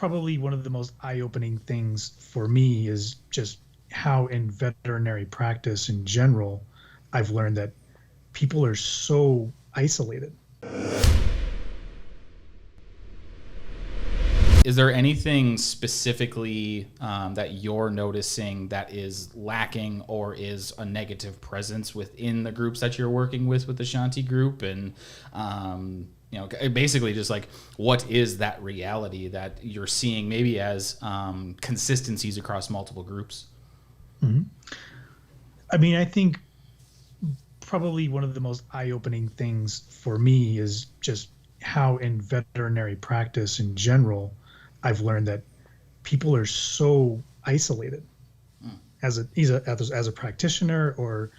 probably one of the most eye-opening things for me is just how in veterinary practice in general, I've learned that people are so isolated. Is there anything specifically that you're noticing that is lacking or is a negative presence within the groups that you're working with the Shanti group? And, basically just like, what is that reality that you're seeing maybe as consistencies across multiple groups? Mm-hmm. I mean, I think probably one of the most eye-opening things for me is just how in veterinary practice in general, I've learned that people are so isolated as a practitioner, or,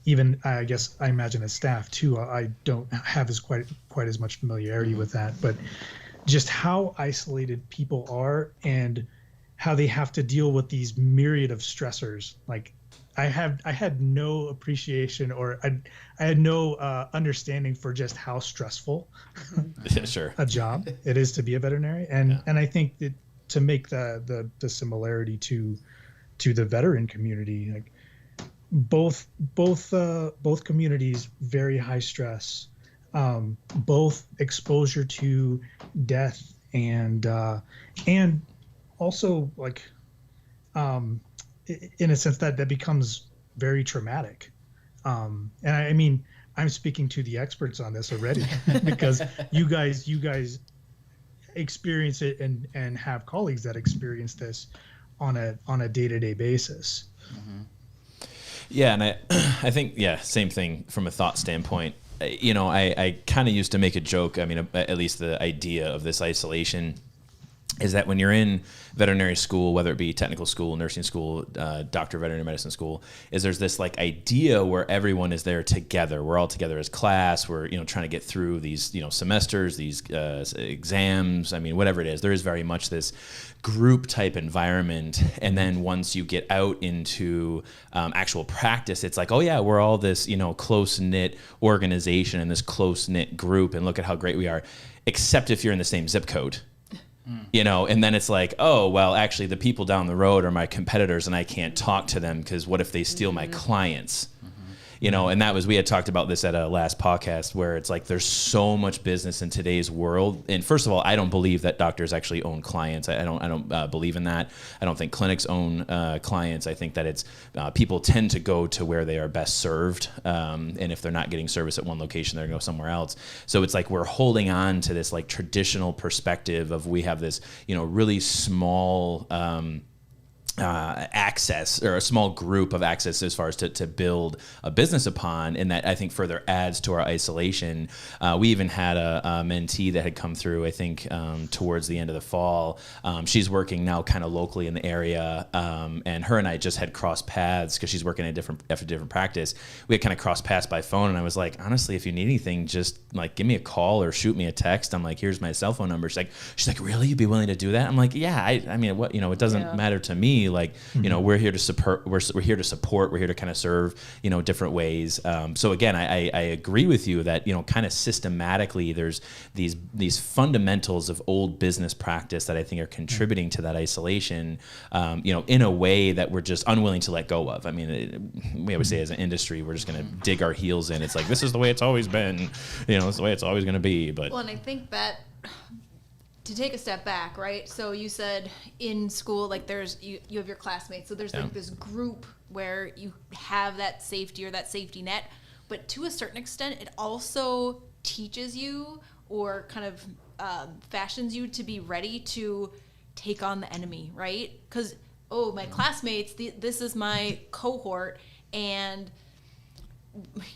even I guess I imagine as staff too. I don't have quite as much familiarity with that, but just how isolated people are and how they have to deal with these myriad of stressors. Like I had no appreciation, or I had no understanding for just how stressful Sure. a job it is to be a veterinary. And I think that to make the similarity to the veteran community, like both communities, very high stress, both exposure to death and also like in a sense that becomes very traumatic. And I mean, I'm speaking to the experts on this already because you guys experience it and have colleagues that experience this on a day-to-day basis. Mm-hmm. Yeah. And I think, same thing from a thought standpoint. I kind of used to make a joke. I mean, at least the idea of this isolation is that when you're in veterinary school, whether it be technical school, nursing school, doctor of veterinary medicine school, is there's this like idea where everyone is there together. We're all together as class. We're, trying to get through these, semesters, these exams. I mean, whatever it is, there is very much this group type environment. And then once you get out into actual practice, it's like, oh yeah, we're all this, close knit organization and this close knit group. And look at how great we are, except if you're in the same zip code. And then it's like, oh, well, actually the people down the road are my competitors and I can't talk to them because what if they steal my clients? And we had talked about this at a last PAWCast where it's like there's so much business in today's world. And first of all, I don't believe that doctors actually own clients. I don't believe in that. I don't think clinics own clients. I think that it's people tend to go to where they are best served. And if they're not getting service at one location, they're going to go somewhere else. So it's like we're holding on to this like traditional perspective of we have this, really small access, or a small group of access as far as to build a business upon, and that I think further adds to our isolation. We even had a mentee that had come through, I think, towards the end of the fall. She's working now kind of locally in the area, and her and I just had crossed paths because she's working at a different practice. We had kind of crossed paths by phone, and I was like, honestly, if you need anything, just like give me a call or shoot me a text. I'm like, here's my cell phone number. She's like, really? You'd be willing to do that? I'm like, yeah. I mean, what, it doesn't matter to me. Like, we're here to support. We're here to support. We're here to kind of serve, different ways. So again, I agree with you that kind of systematically there's these fundamentals of old business practice that I think are contributing to that isolation. In a way that we're just unwilling to let go of. I mean, we always say as an industry, we're just going to dig our heels in. It's like this is the way it's always been. This is the way it's always going to be. But and I think that. To take a step back, right? So you said in school, like there's you have your classmates. So there's like this group where you have that safety or that safety net. But to a certain extent, it also teaches you or kind of fashions you to be ready to take on the enemy, right? Because, my classmates, this is my cohort, and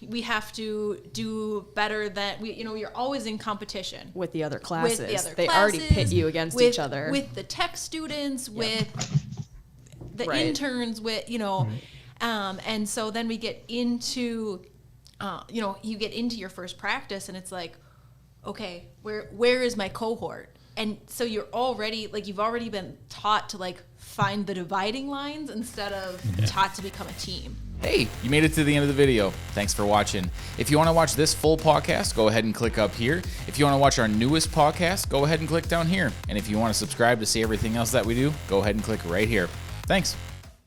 we have to do better than you're always in competition with the other classes. They already pit you against each other. With the tech students, with the interns, with and so then we get into you get into your first practice and it's like, okay, where is my cohort? And so you're already you've already been taught to find the dividing lines instead of taught to become a team. Hey, you made it to the end of the video. Thanks for watching. If you want to watch this full podcast, go ahead and click up here. If you want to watch our newest podcast, go ahead and click down here. And if you want to subscribe to see everything else that we do, go ahead and click right here. Thanks.